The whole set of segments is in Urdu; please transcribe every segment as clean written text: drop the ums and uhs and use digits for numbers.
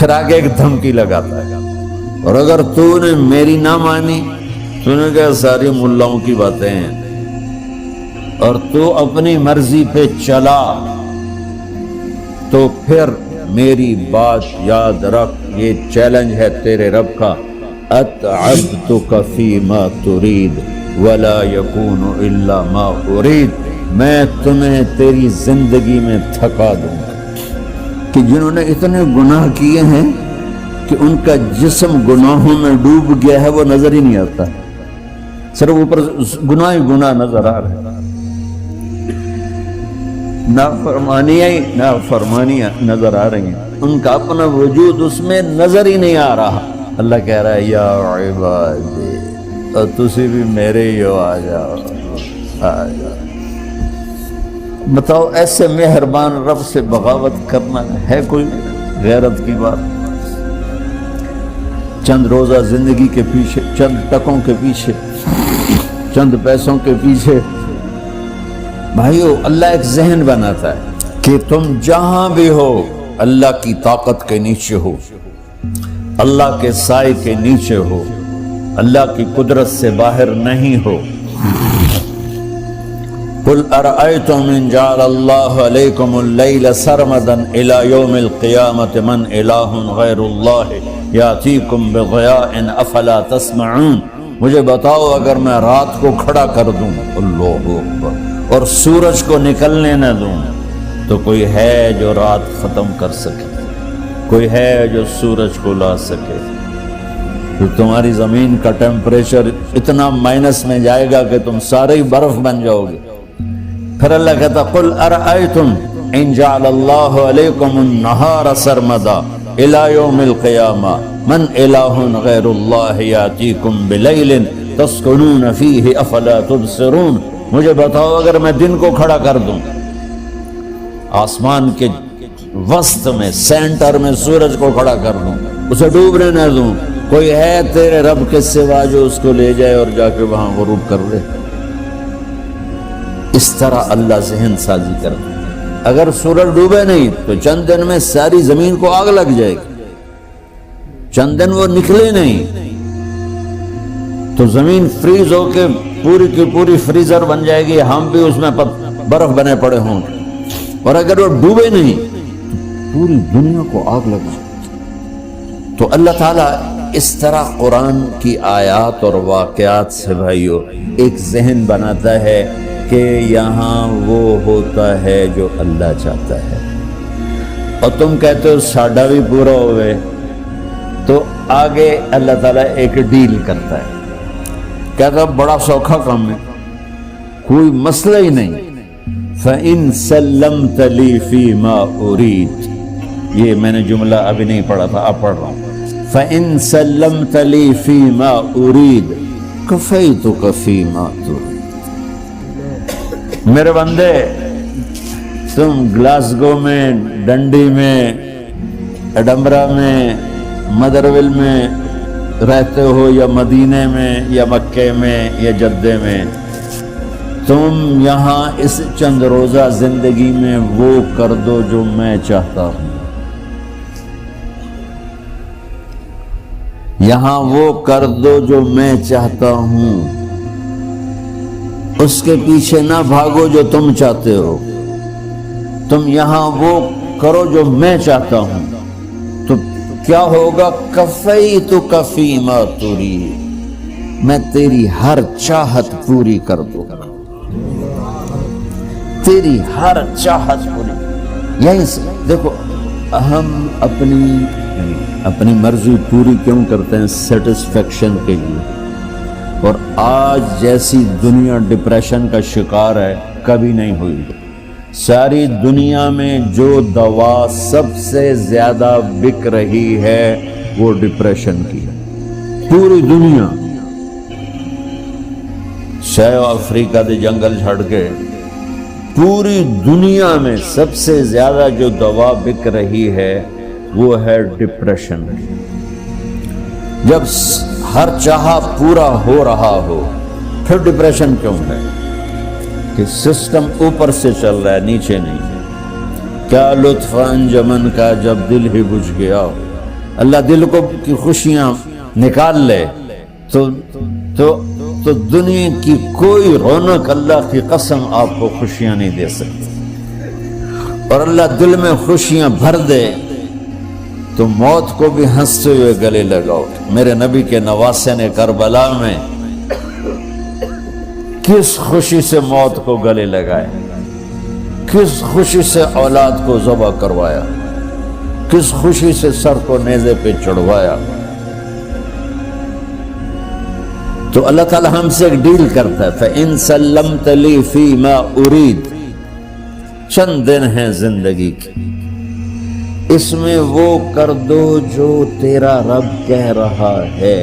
پھر آگے ایک دھمکی لگاتا ہے، اور اگر تو نے میری نہ مانی، تو نے کہا ساری ملاؤں کی باتیں ہیں، اور تو اپنی مرضی پہ چلا، تو پھر میری بات یاد رکھ، یہ چیلنج ہے تیرے رب کا، اتعبتک فیما ترید ولا یکون الا ما ارید، میں تمہیں تیری زندگی میں تھکا دوں گا۔ کہ جنہوں نے اتنے گناہ کیے ہیں کہ ان کا جسم گناہوں میں ڈوب گیا ہے، وہ نظر ہی نہیں آتا، صرف اوپر گناہ ہی گناہ نظر آ رہے ہیں، نافرمانیاں نظر آ رہی ہیں، ان کا اپنا وجود اس میں نظر ہی نہیں آ رہا۔ اللہ کہہ رہا ہے یا عبادی، اور تسی بھی میرے ہی ہو، آ جاؤ آ جاؤ۔ بتاؤ ایسے مہربان رب سے بغاوت کرنا ہے کوئی غیرت کی بات؟ چند روزہ زندگی کے پیچھے، چند ٹکوں کے پیچھے، چند پیسوں کے پیچھے، بھائیو اللہ ایک ذہن بناتا ہے کہ تم جہاں بھی ہو اللہ کی طاقت کے نیچے ہو، اللہ کے سائے کے نیچے ہو، اللہ کی قدرت سے باہر نہیں ہو۔ قل ارأيتم ان جعل الله عليكم الليل سرمدا الى يوم القيامة من اله غير الله ياتيكم بضياء افلا تسمعون، مجھے بتاؤ اگر میں رات کو کھڑا کر دوں، اللہ اکبر، اور سورج کو نکلنے نہ دوں، تو کوئی ہے جو رات ختم کر سکے، کوئی ہے جو سورج کو لا سکے؟ تو تمہاری زمین کا ٹیمپریچر اتنا مائنس میں جائے گا کہ تم سارے ہی برف بن جاؤ گے۔ پھر اللہ کہتا قل ارأیتم ان جعل اللہ علیکم النہار سرمدا الى یوم القیامہ من الہ غیر اللہ یاتیکم بلیل تسکنون فیہ افلا تبصرون، مجھے بتاؤ اگر میں دن کو کھڑا کر دوں، آسمان کے وسط میں سینٹر میں سورج کو کھڑا کر دوں، اسے ڈوبنے نہ دوں، کوئی ہے تیرے رب کے سوا جو اس کو لے جائے اور جا کے وہاں غروب کر لے؟ اس طرح اللہ ذہن سازی کرتا ہے۔ اگر سورج ڈوبے نہیں تو چند دن میں ساری زمین کو آگ لگ جائے گی، چند دن وہ نکلے نہیں تو زمین فریز ہو کے پوری کی پوری فریزر بن جائے گی، ہم بھی اس میں برف بنے پڑے ہوں گے، اور اگر وہ ڈوبے نہیں تو پوری دنیا کو آگ لگ جائے گی۔ تو اللہ تعالیٰ اس طرح قرآن کی آیات اور واقعات سے بھائیو ایک ذہن بناتا ہے کہ یہاں وہ ہوتا ہے جو اللہ چاہتا ہے، اور تم کہتے ہو ساڈا بھی پورا ہوئے، تو آگے اللہ تعالیٰ ایک ڈیل کرتا ہے، کہتا بڑا سوکھا کام ہے، کوئی مسئلہ ہی نہیں، فَإِن سَلَّمْتَ لِي فِي مَا أُرِيدُ، یہ میں نے جملہ ابھی نہیں پڑھا تھا، اب پڑھ رہا ہوں، فَإِن سَلَّمْتَ لِي فِي مَا أُرِيدُ كَفَيْتُكَ فِي مَا تُرِيدُ، میرے بندے تم گلاسگو میں، ڈنڈی میں، ایڈمبرا میں، مدرول میں رہتے ہو، یا مدینے میں، یا مکے میں، یا جدے میں، تم یہاں اس چند روزہ زندگی میں وہ کر دو جو میں چاہتا ہوں، یہاں وہ کر دو جو میں چاہتا ہوں، اس کے پیچھے نہ بھاگو جو تم چاہتے ہو، تم یہاں وہ کرو جو میں چاہتا ہوں، تو کیا ہوگا؟ کفیتک فیما ترید، میں تیری ہر چاہت پوری کر دوں گا، تیری ہر چاہت پوری۔ یہی سے دیکھو ہم اپنی مرضی پوری کیوں کرتے ہیں؟ سیٹسفیکشن کے لیے، اور آج جیسی دنیا ڈپریشن کا شکار ہے کبھی نہیں ہوئی۔ ساری دنیا میں جو دوا سب سے زیادہ بک رہی ہے وہ ڈپریشن کی، پوری دنیا، شاید افریقہ دے جنگل چھڑ کے پوری دنیا میں سب سے زیادہ جو دوا بک رہی ہے وہ ہے ڈپریشن۔ جب ہر چاہا پورا ہو رہا ہو پھر ڈپریشن کیوں ہے؟ کہ سسٹم اوپر سے چل رہا ہے، نیچے نہیں۔ کیا لطف انجمن کا جب دل ہی بجھ گیا، اللہ دل کو کی خوشیاں نکال لے تو دنیا کی کوئی رونق اللہ کی قسم آپ کو خوشیاں نہیں دے سکتی. اور اللہ دل میں خوشیاں بھر دے تو موت کو بھی ہنستے ہوئے گلے لگاؤ. میرے نبی کے نواسے نے کربلا میں کس خوشی سے موت کو گلے لگائے، کس خوشی سے اولاد کو ذبح کروایا، کس خوشی سے سر کو نیزے پہ چڑھوایا. تو اللہ تعالی ہم سے ایک ڈیل کرتا ہے، فَإِن سَلَّمْتَ لِي فِي مَا أُرِيد. چند دن ہیں زندگی کی، اس میں وہ کر دو جو تیرا رب کہہ رہا ہے.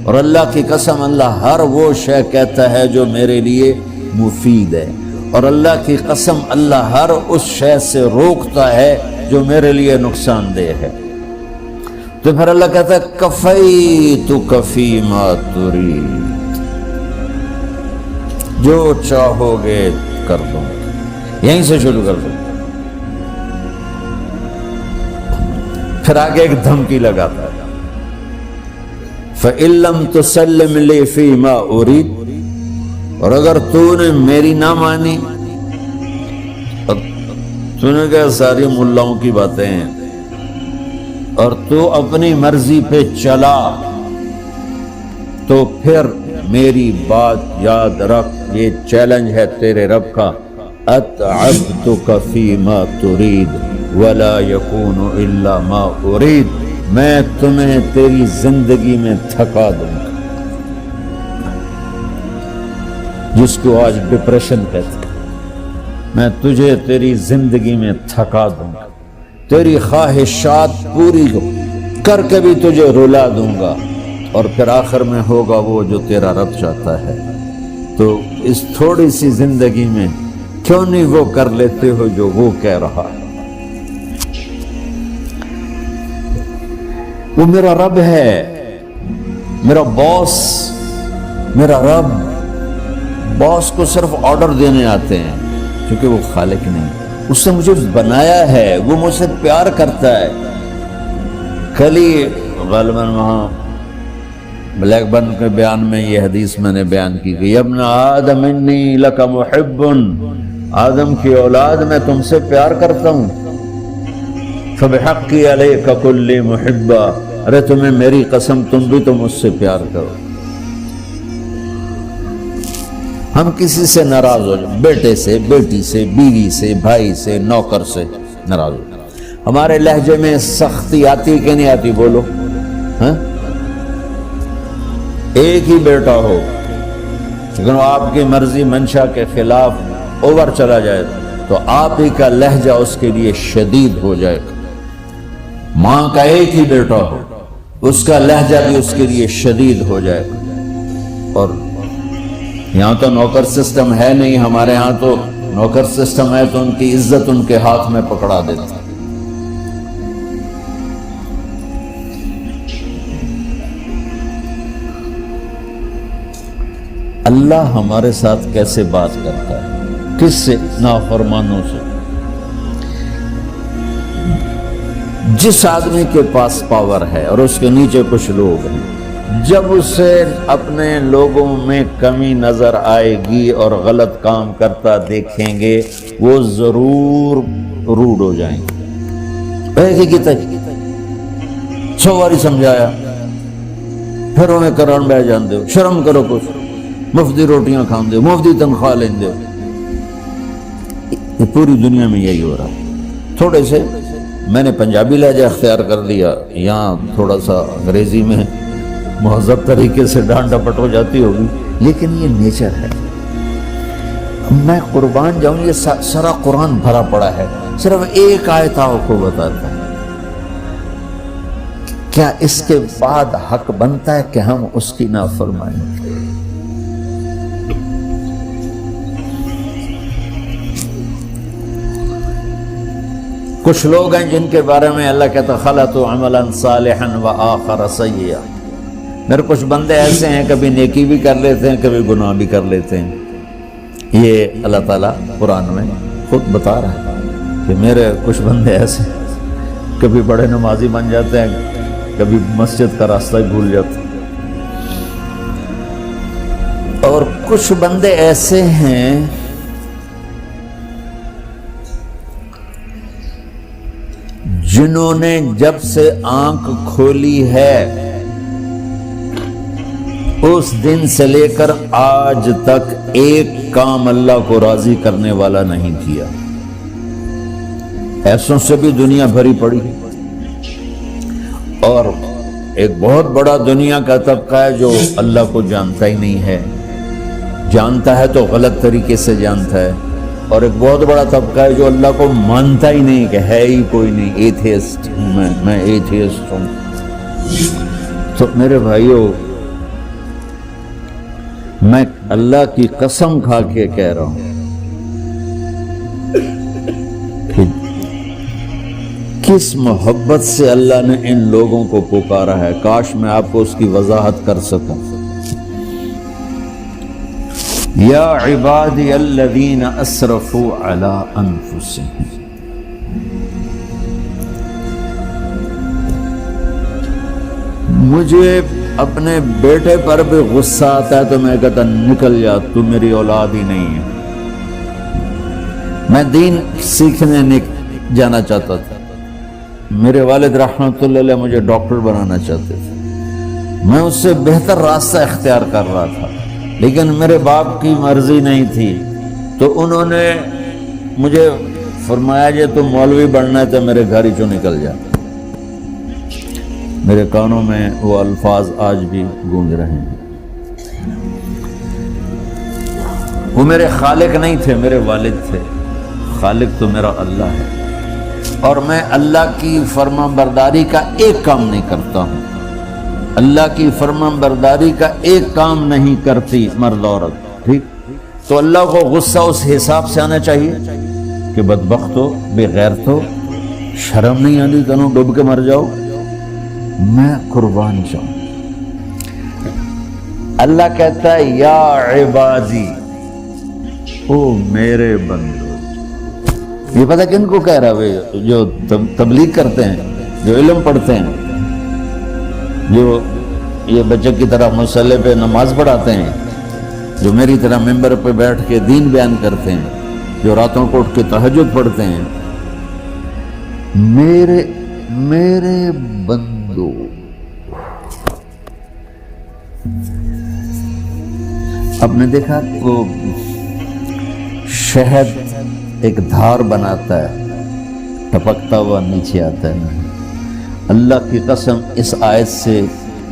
اور اللہ کی قسم اللہ ہر وہ شے کہتا ہے جو میرے لیے مفید ہے، اور اللہ کی قسم اللہ ہر اس شے سے روکتا ہے جو میرے لیے نقصان دہ ہے. تو پھر اللہ کہتا ہے کفیتک فی ما ترید، جو چاہو گے کر دو. یہیں سے شروع کر دو. پھر آگے ایک دھمکی لگاتا ہے، فَإِن لَّمْ تُسَلِّمْ لِي فِي مَا أُرِيدُ. اور اگر تو نے میری نہ مانی، تو نے کہا ساری ملاؤں کی باتیں ہیں، اور تو اپنی مرضی پہ چلا، تو پھر میری بات یاد رکھ. یہ چیلنج ہے تیرے رب کا، أَتْعَبْتُكَ فِي مَا تُرِيدُ وَلَا يَكُونُ إِلَّا مَا أُرِيدُ. میں تمہیں تیری زندگی میں تھکا دوں گا، جس کو آج ڈپریشن کہتے ہیں. میں تجھے تیری زندگی میں تھکا دوں گا، تیری خواہشات پوری کر کے بھی تجھے رلا دوں گا، اور پھر آخر میں ہوگا وہ جو تیرا رب چاہتا ہے. تو اس تھوڑی سی زندگی میں کیوں نہیں وہ کر لیتے ہو جو وہ کہہ رہا ہے. وہ میرا رب ہے، میرا باس، میرا رب. باس کو صرف آرڈر دینے آتے ہیں، کیونکہ وہ خالق نہیں. اس نے مجھے بنایا ہے، وہ مجھ سے پیار کرتا ہے. کل ہی غالباً وہاں بلیک برن کے بیان میں یہ حدیث میں نے بیان کی کہ ابن آدم انی لک محب، آدم کی اولاد میں تم سے پیار کرتا ہوں. فبحقی علیک کلی محبا، ارے تمہیں میری قسم تم بھی تو مجھ سے پیار کرو. ہم کسی سے ناراض ہو جائیں، بیٹے سے، بیٹی سے، بیوی سے، بھائی سے، نوکر سے ناراض ہو جائیں. ہمارے لہجے میں سختی آتی کہ نہیں آتی؟ بولو. ہاں، ایک ہی بیٹا ہو لیکن وہ آپ کی مرضی منشا کے خلاف اوور چلا جائے تو آپ ہی کا لہجہ اس کے لیے شدید ہو جائے گا. ماں کا ایک ہی بیٹا ہو، اس کا لہجہ بھی اس کے لیے شدید ہو جائے گا. اور یہاں تو نوکر سسٹم ہے نہیں، ہمارے یہاں تو نوکر سسٹم ہے تو ان کی عزت ان کے ہاتھ میں پکڑا دیتا. اللہ ہمارے ساتھ کیسے بات کرتا ہے؟ کس سے؟ نافرمانوں سے. جس آدمی کے پاس پاور ہے اور اس کے نیچے کچھ لوگ ہیں، جب اسے اپنے لوگوں میں کمی نظر آئے گی اور غلط کام کرتا دیکھیں گے، وہ ضرور روڈ ہو جائیں گے. ایک ہی کی 100 باری سمجھایا، پھر انہیں کران بہ جان دو. شرم کرو، کچھ مفتی روٹیاں کھان دو، مفتی تنخواہ لیں دو. یہ پوری دنیا میں یہی ہو رہا ہے. تھوڑے سے میں نے پنجابی لہجہ اختیار کر لیا، یہاں تھوڑا سا انگریزی میں مہذب طریقے سے ڈانٹ ڈپٹ ہو جاتی ہوگی، لیکن یہ نیچر ہے. میں قربان جاؤں، یہ سارا قرآن بھرا پڑا ہے، صرف ایک آیت آپ کو بتاتا ہے. کیا اس کے بعد حق بنتا ہے کہ ہم اس کی نافرمانی؟ کچھ لوگ ہیں جن کے بارے میں اللہ کہتا خلطوا عملا صالحا وآخر سیئا. میرے کچھ بندے ایسے ہیں کبھی نیکی بھی کر لیتے ہیں، کبھی گناہ بھی کر لیتے ہیں. یہ اللہ تعالیٰ قرآن میں خود بتا رہا ہے کہ میرے کچھ بندے ایسے کبھی بڑے نمازی بن جاتے ہیں، کبھی مسجد کا راستہ ہی بھول جاتا. اور کچھ بندے ایسے ہیں جنہوں نے جب سے آنکھ کھولی ہے اس دن سے لے کر آج تک ایک کام اللہ کو راضی کرنے والا نہیں کیا. ایسوں سے بھی دنیا بھری پڑی. اور ایک بہت بڑا دنیا کا طبقہ ہے جو اللہ کو جانتا ہی نہیں ہے، جانتا ہے تو غلط طریقے سے جانتا ہے. اور ایک بہت بڑا طبقہ ہے جو اللہ کو مانتا ہی نہیں کہ ہے ہی کوئی نہیں. ایتھیسٹ ہوں میں ایتھیسٹ ہوں. تو میرے بھائیوں، میں اللہ کی قسم کھا کے کہہ رہا ہوں کہ کس محبت سے اللہ نے ان لوگوں کو پکارا ہے، کاش میں آپ کو اس کی وضاحت کر سکوں. یا عبادی الذین اسرفوا علی انفسہم، مجھے اپنے بیٹے پر بھی غصہ آتا ہے تو میں کہتا نکل جا، تو میری اولاد ہی نہیں ہے. میں دین سیکھنے جانا چاہتا تھا. میرے والد رحمۃ اللہ علیہ مجھے ڈاکٹر بنانا چاہتے تھے. میں اس سے بہتر راستہ اختیار کر رہا تھا، لیکن میرے باپ کی مرضی نہیں تھی. تو انہوں نے مجھے فرمایا جی تم مولوی بننا ہے تو میرے گھر ہی چوں نکل جا. میرے کانوں میں وہ الفاظ آج بھی گونج رہے ہیں. وہ میرے خالق نہیں تھے، میرے والد تھے. خالق تو میرا اللہ ہے، اور میں اللہ کی فرما برداری کا ایک کام نہیں کرتا ہوں. اللہ کی فرما برداری کا ایک کام نہیں کرتی مرد عورت. ٹھیک، تو اللہ کو غصہ اس حساب سے آنا چاہیے کہ بدبخت ہو، بے غیرت ہو، شرم نہیں آتی تنوں ڈوب کے مر جاؤ. میں قربان جاؤں. اللہ کہتا ہے یا عبادی، او میرے بندو. یہ پتہ کن کو کہہ رہا ہے؟ جو تبلیغ کرتے ہیں، جو علم پڑھتے ہیں، جو یہ بچے کی طرح مصلی پہ نماز پڑھاتے ہیں، جو میری طرح ممبر پہ بیٹھ کے دین بیان کرتے ہیں، جو راتوں کو اٹھ کے تہجد پڑھتے ہیں. میرے بندو، آپ نے دیکھا وہ شہد ایک دھار بناتا ہے، ٹپکتا ہوا نیچے آتا ہے. اللہ کی قسم اس آیت سے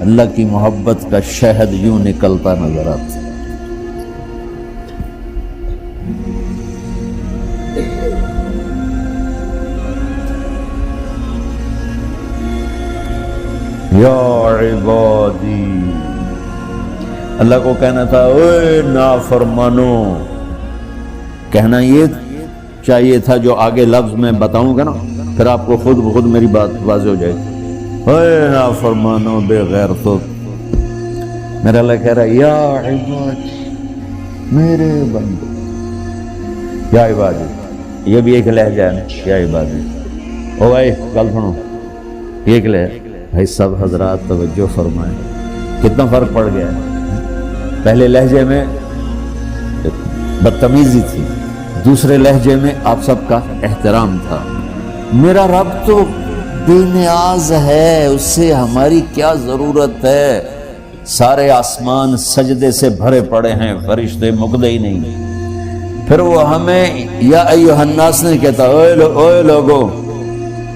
اللہ کی محبت کا شہد یوں نکلتا نظر آتا. یا عبادی، اللہ کو کہنا تھا اے نافرمانو. کہنا یہ چاہیے تھا جو آگے لفظ میں بتاؤں گا نا، پھر آپ کو خود بخود میری بات واضح ہو جائے گی. اے نافرمانو، بے غیرتو. میرا اللہ کہہ رہا ہے یا عبادی، میرے بندو. یا عبادی، یہ بھی ایک لہجہ ہے نا، یا عبادی. او بھائی گل سنو، یہ ایک لہجہ. بھائی سب حضرات توجہ فرمائیں، کتنا فرق پڑ گیا ہے. پہلے لہجے میں بدتمیزی تھی، دوسرے لہجے میں آپ سب کا احترام تھا. میرا رب تو بے نیاز ہے، اس سے ہماری کیا ضرورت ہے. سارے آسمان سجدے سے بھرے پڑے ہیں، فرشتے مقدے ہی نہیں. پھر وہ ہمیں یا ایھا الناس نہیں کہتا، اوے لوگو،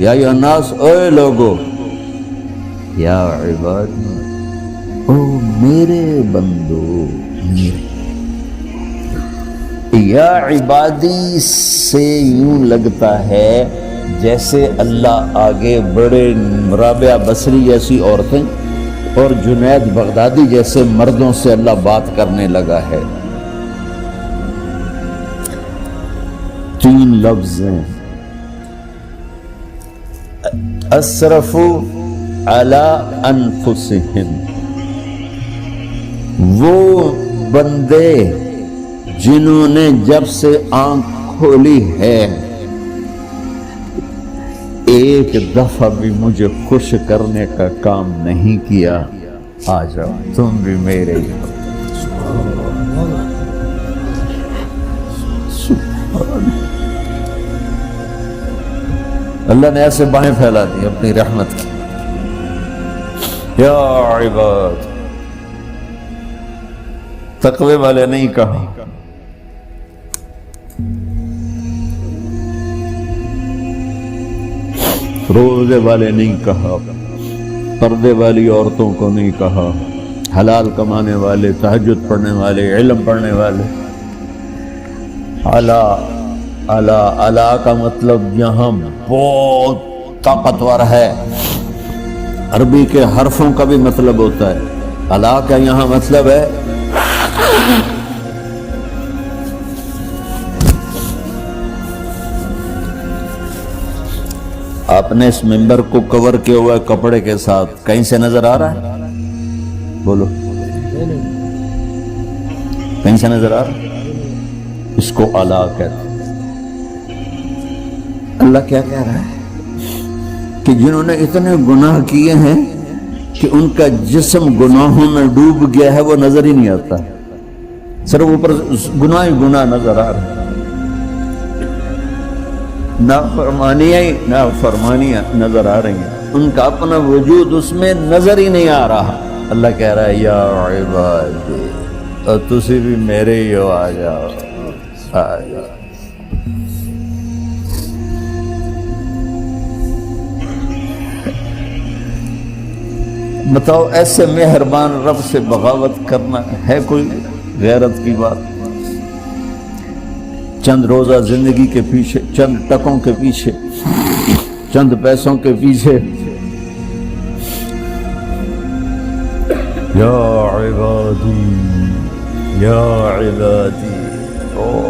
یا ایھا الناس، اوے لوگو. یا عبادی، او میرے بندو. یا عبادی سے یوں لگتا ہے جیسے اللہ آگے بڑے رابعہ بصری جیسی عورتیں اور جنید بغدادی جیسے مردوں سے اللہ بات کرنے لگا ہے. 3 لفظ ہیں، اسرفوا علی انفسہم. وہ بندے جنہوں نے جب سے آنکھ کھولی ہے ایک دفعہ بھی مجھے خوش کرنے کا کام نہیں کیا، آ جاؤ تم بھی میرے ہی ہو۔ اللہ نے ایسے بائیں پھیلا دی اپنی رحمت کی۔ یا عباد، تقوی والے نہیں کہا، روزے والے نہیں کہا، پردے والی عورتوں کو نہیں کہا، حلال کمانے والے، تہجد پڑھنے والے، علم پڑھنے والے۔ اعلیٰ کا مطلب یہاں بہت طاقتور ہے، عربی کے حرفوں کا بھی مطلب ہوتا ہے۔ اعلیٰ کا یہاں مطلب ہے آپ نے اس ممبر کو کور کیا ہوا ہے کپڑے کے ساتھ، کہیں سے نظر آ رہا ہے؟ بولو، کہیں سے نظر آ رہا ہے؟ اس کو اعلیٰ کہتے ہیں۔ اللہ کیا کہہ رہا ہے کہ جنہوں نے اتنے گناہ کیے ہیں کہ ان کا جسم گناہوں میں ڈوب گیا ہے، وہ نظر ہی نہیں آتا، صرف اوپر گناہ ہی گناہ نظر آ رہا ہے، نافرمانیاں نظر آ رہی ہیں، ان کا اپنا وجود اس میں نظر ہی نہیں آ رہا۔ اللہ کہہ رہا ہے یا عباد، اور تسی بھی میرے ہی ہو، آ جاؤ آ جاؤ۔ بتاؤ ایسے مہربان رب سے بغاوت کرنا ہے کوئی غیرت کی بات؟ چند روزہ زندگی کے پیچھے، چند ٹکوں کے پیچھے، چند پیسوں کے پیچھے، یا عبادی یا عبادی، او